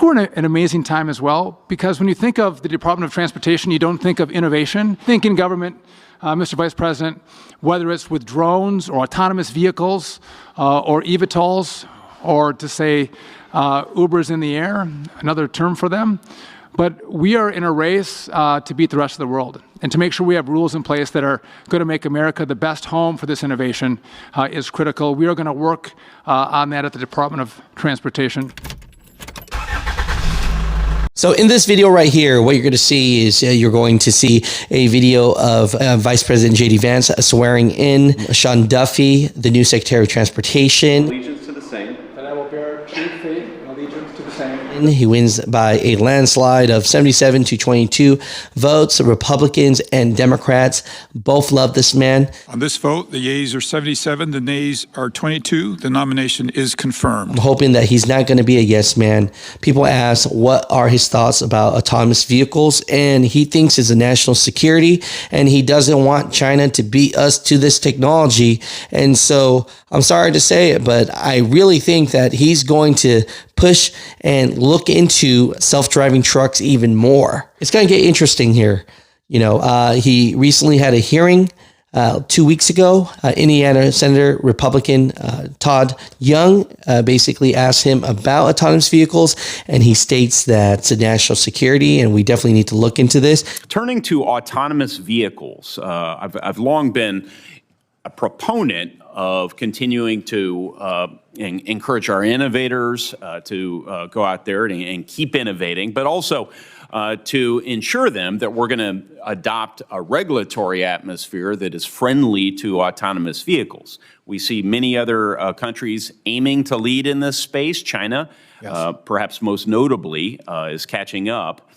we're in an amazing time as well, because when you think of the Department of Transportation, you don't think of innovation. Think in government, Mr. Vice President, whether it's with drones or autonomous vehicles or eVTOLs, or to say Ubers in the air, another term for them. But we are in a race to beat the rest of the world, and to make sure we have rules in place that are going to make America the best home for this innovation is critical. We are going to work on that at the Department of Transportation. So in this video right here, what you're going to see is you're going to see a video of Vice President J.D. Vance swearing in Sean Duffy, the new Secretary of Transportation. Allegiance to the same. And I will bear true faith and allegiance to the same. He wins by a landslide of 77 to 22 votes. Republicans and Democrats both love this man. On this vote, the yeas are 77, the nays are 22. The nomination is confirmed. I'm hoping that he's not going to be a yes man. People ask what are his thoughts about autonomous vehicles, and he thinks it's a national security, and he doesn't want China to beat us to this technology. And so I'm sorry to say it, but I really think that he's going to push and look into self-driving trucks even more. It's going to get interesting here. You know, he recently had a hearing 2 weeks ago. Indiana Senator Republican Todd Young basically asked him about autonomous vehicles, and he states that it's a national security, and we definitely need to look into this. Turning to autonomous vehicles, I've long been a proponent of continuing to encourage our innovators to go out there and keep innovating, but also to ensure them that we're going to adopt a regulatory atmosphere that is friendly to autonomous vehicles. We see many other countries aiming to lead in this space. China, yes, perhaps most notably, is catching up.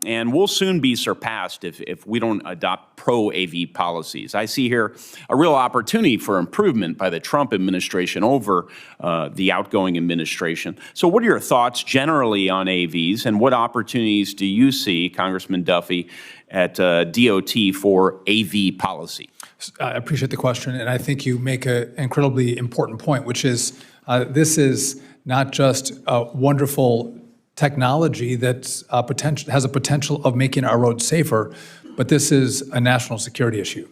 And we'll soon be surpassed if we don't adopt pro-AV policies. I see here a real opportunity for improvement by the Trump administration over the outgoing administration. So what are your thoughts generally on AVs, and what opportunities do you see, Congressman Duffy, at DOT for AV policy? I appreciate the question, and I think you make an incredibly important point, which is this is not just a wonderful technology that has a potential of making our roads safer, but this is a national security issue.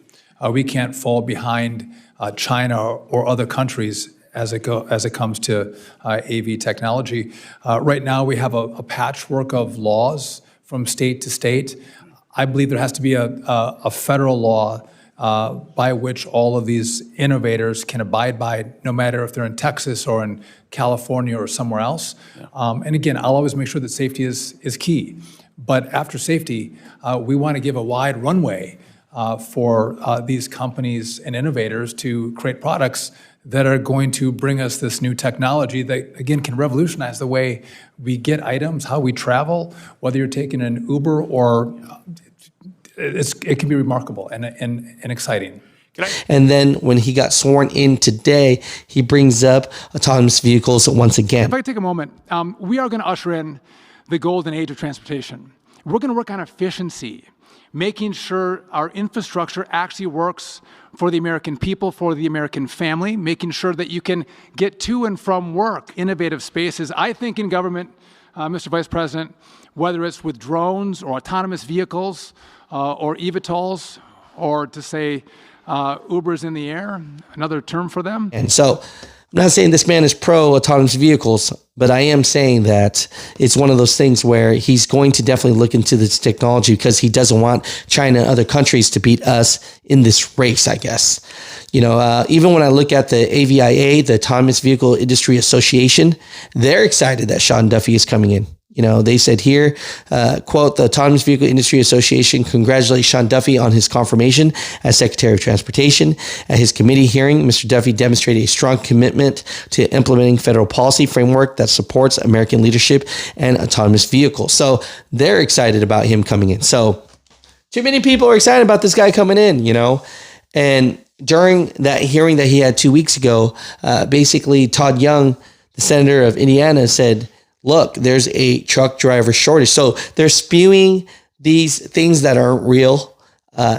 We can't fall behind China or other countries as it comes to AV technology. Right now, we have a patchwork of laws from state to state. I believe there has to be a federal law by which all of these innovators can abide by, no matter if they're in Texas or in California or somewhere else. Yeah. And again, I'll always make sure that safety is key. But after safety, we want to give a wide runway for these companies and innovators to create products that are going to bring us this new technology that, again, can revolutionize the way we get items, how we travel, whether you're taking an Uber or it can be remarkable and exciting. And then when he got sworn in today, he brings up autonomous vehicles once again. If I could take a moment, we are going to usher in the golden age of transportation. We're going to work on efficiency, making sure our infrastructure actually works for the American people, for the American family, making sure that you can get to and from work, innovative spaces. I think in government, Mr. Vice President, whether it's with drones or autonomous vehicles or eVTOLs, or to say Ubers in the air, another term for them. And so I'm not saying this man is pro autonomous vehicles, but I am saying that it's one of those things where he's going to definitely look into this technology because he doesn't want China and other countries to beat us in this race, I guess. You know, even when I look at the AVIA, the Autonomous Vehicle Industry Association, they're excited that Sean Duffy is coming in. You know, they said here, quote, the Autonomous Vehicle Industry Association congratulates Sean Duffy on his confirmation as Secretary of Transportation. At his committee hearing, Mr. Duffy demonstrated a strong commitment to implementing federal policy framework that supports American leadership and autonomous vehicles. So they're excited about him coming in. So too many people are excited about this guy coming in, you know. And during that hearing that he had 2 weeks ago, basically Todd Young, the senator of Indiana, said, look, there's a truck driver shortage. So they're spewing these things that aren't real.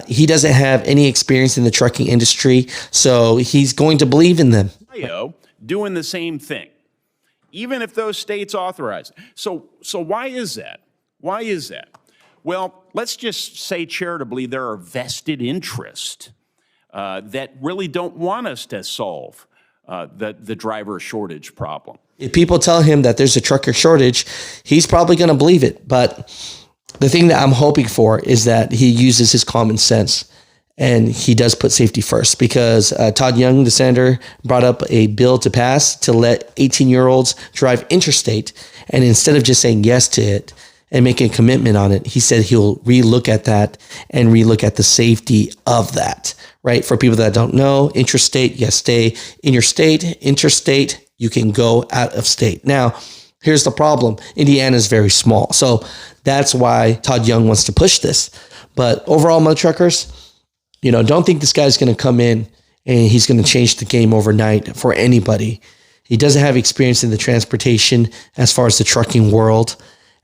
He doesn't have any experience in the trucking industry, so he's going to believe in them. Doing the same thing. even if those states authorize it. So why is that? Why is that? Well, let's just say charitably there are vested interests that really don't want us to solve the driver shortage problem. If people tell him that there's a trucker shortage, he's probably going to believe it. But the thing that I'm hoping for is that he uses his common sense and he does put safety first, because Todd Young, the senator, brought up a bill to pass to let 18-year-olds drive interstate. And instead of just saying yes to it and making a commitment on it, he said he'll relook at that and relook at the safety of that, right? For people that don't know, interstate, yes, stay in your state. Interstate, you can go out of state. Now, here's the problem. Indiana is very small. So that's why Todd Young wants to push this. But overall, Mutha truckers, don't think this guy's going to come in and he's going to change the game overnight for anybody. He doesn't have experience in the transportation as far as the trucking world.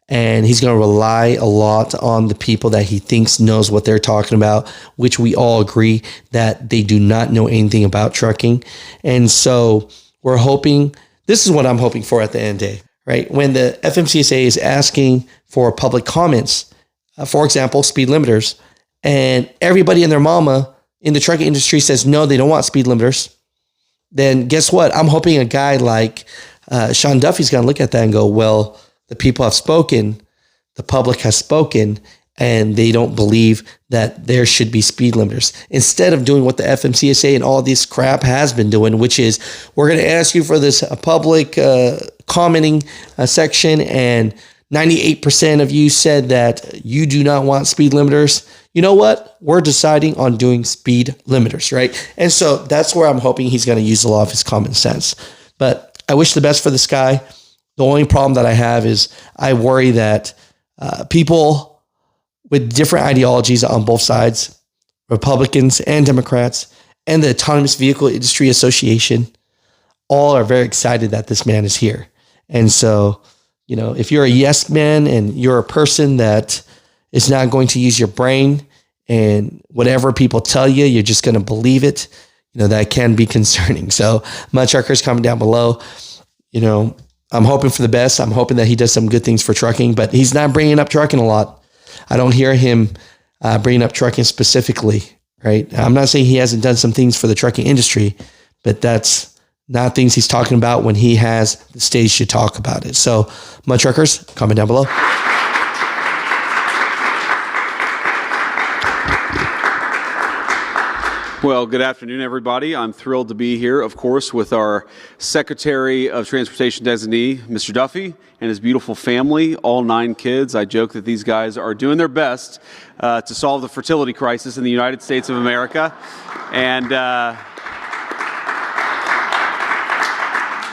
And he's going to rely a lot on the people that he thinks knows what they're talking about, which we all agree that they do not know anything about trucking. And so we're hoping, this is what I'm hoping for at the end of the day, right? When the FMCSA is asking for public comments, for example, speed limiters, and everybody and their mama in the trucking industry says, no, they don't want speed limiters, then guess what? I'm hoping a guy like Sean Duffy's going to look at that and go, well, the people have spoken, the public has spoken, and they don't believe that there should be speed limiters. Instead of doing what the FMCSA and all this crap has been doing, which is we're going to ask you for this public commenting section, and 98% of you said that you do not want speed limiters. You know what? We're deciding on doing speed limiters, right? And so that's where I'm hoping he's going to use a lot of his common sense. But I wish the best for this guy. The only problem that I have is I worry that people with different ideologies on both sides, Republicans and Democrats, and the Autonomous Vehicle Industry Association, all are very excited that this man is here. And so, if you're a yes man and you're a person that is not going to use your brain and whatever people tell you, you're just going to believe it, that can be concerning. So Mutha truckers, comment down below. I'm hoping for the best. I'm hoping that he does some good things for trucking, but he's not bringing up trucking a lot. I don't hear him bringing up trucking specifically, right? I'm not saying he hasn't done some things for the trucking industry, but that's not things he's talking about when he has the stage to talk about it. So Mutha truckers, comment down below. Well, good afternoon, everybody. I'm thrilled to be here, of course, with our Secretary of Transportation designee, Mr. Duffy, and his beautiful family, all 9 kids. I joke that these guys are doing their best to solve the fertility crisis in the United States of America. And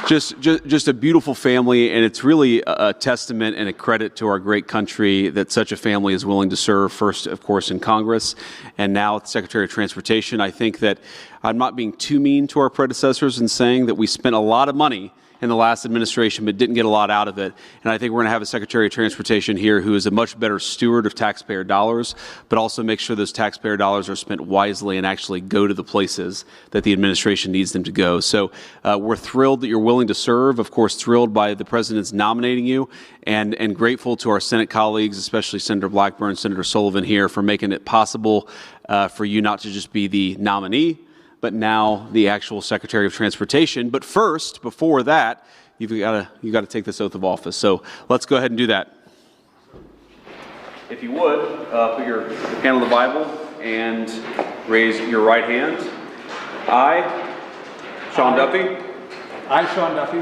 just a beautiful family, and it's really a testament and a credit to our great country that such a family is willing to serve, first, of course, in Congress, and now as Secretary of Transportation. I think that I'm not being too mean to our predecessors in saying that we spent a lot of money in the last administration, but didn't get a lot out of it. And I think we're going to have a Secretary of Transportation here who is a much better steward of taxpayer dollars, but also make sure those taxpayer dollars are spent wisely and actually go to the places that the administration needs them to go. So we're thrilled that you're willing to serve, of course, thrilled by the President's nominating you, and grateful to our Senate colleagues, especially Senator Blackburn, Senator Sullivan here, for making it possible for you not to just be the nominee, but now the actual Secretary of Transportation. But first, before that, you've got to take this oath of office. So let's go ahead and do that. If you would, put your hand on the Bible and raise your right hand. I, Sean Duffy. I, Sean Duffy,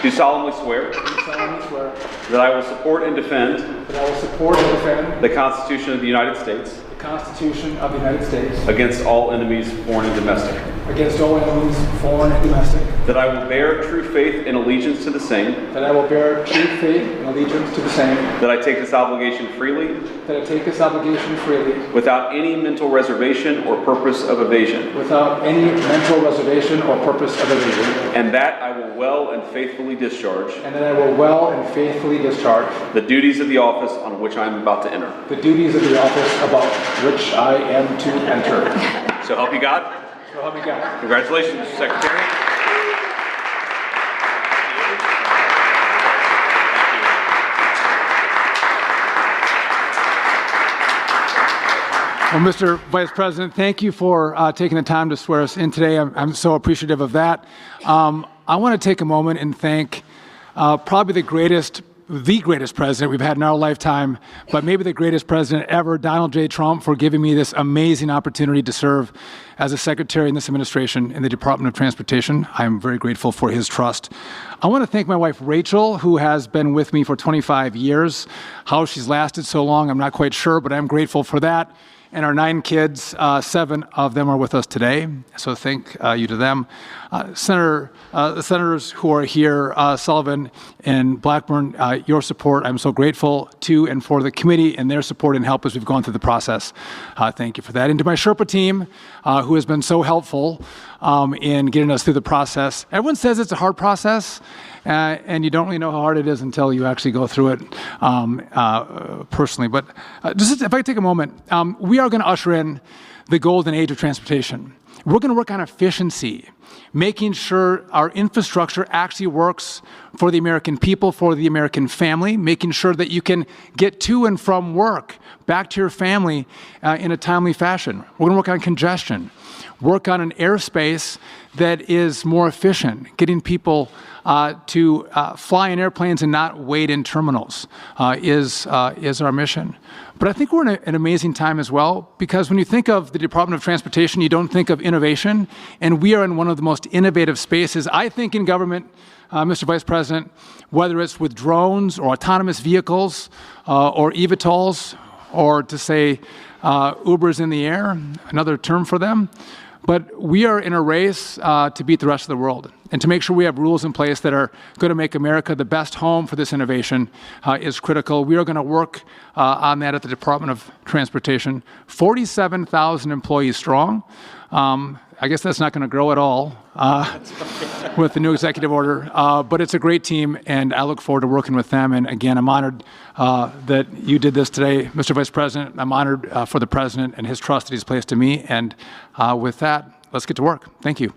Do solemnly swear. do solemnly swear That I will support and defend. that I will support and defend The Constitution of the United States. the Constitution of the United States Against all enemies, foreign and domestic. against all enemies, foreign and domestic, That I will bear true faith and allegiance to the same. that I will bear true faith and allegiance to the same, That I take this obligation freely, that I take this obligation freely, without any mental reservation or purpose of evasion. without any mental reservation or purpose of evasion, And that I will well and faithfully discharge and that I will well and faithfully discharge the duties of the office on which I am about to enter. the duties of the office about which I am to enter. So help you God. So help me God. Congratulations, Mr. Secretary. Well, Mr. Vice President, thank you for taking the time to swear us in today. I'm so appreciative of that. I want to take a moment and thank probably the greatest president we've had in our lifetime, but maybe the greatest president ever, Donald J. Trump, for giving me this amazing opportunity to serve as a secretary in this administration in the Department of Transportation. I am very grateful for his trust. I want to thank my wife, Rachel, who has been with me for 25 years. How she's lasted so long, I'm not quite sure, but I'm grateful for that. And our 9 kids, 7 of them are with us today, so thank you to them. The senators who are here, Sullivan and Blackburn, your support, I'm so grateful to and for the committee and their support and help as we've gone through the process. Thank you for that. And to my Sherpa team, who has been so helpful in getting us through the process. Everyone says it's a hard process, and you don't really know how hard it is until you actually go through it personally. But just if I could take a moment, we are going to usher in the golden age of transportation. We're going to work on efficiency, making sure our infrastructure actually works for the American people, for the American family, making sure that you can get to and from work, back to your family in a timely fashion. We're going to work on congestion, work on an airspace that is more efficient, getting people to fly in airplanes and not wait in terminals is our mission. But I think we're in an amazing time as well, because when you think of the Department of Transportation, you don't think of innovation, and we are in one of the most innovative spaces, I think, in government, Mr. Vice President, whether it's with drones or autonomous vehicles or eVTOLs, or to say Ubers in the air, another term for them. But we are in a race to beat the rest of the world. And to make sure we have rules in place that are going to make America the best home for this innovation is critical. We are going to work on that at the Department of Transportation. 47,000 employees strong. I guess that's not going to grow at all with the new executive order, but it's a great team, and I look forward to working with them. And again, I'm honored that you did this today, Mr. Vice President. I'm honored for the President and his trust that he's placed in me. And with that, let's get to work. Thank you.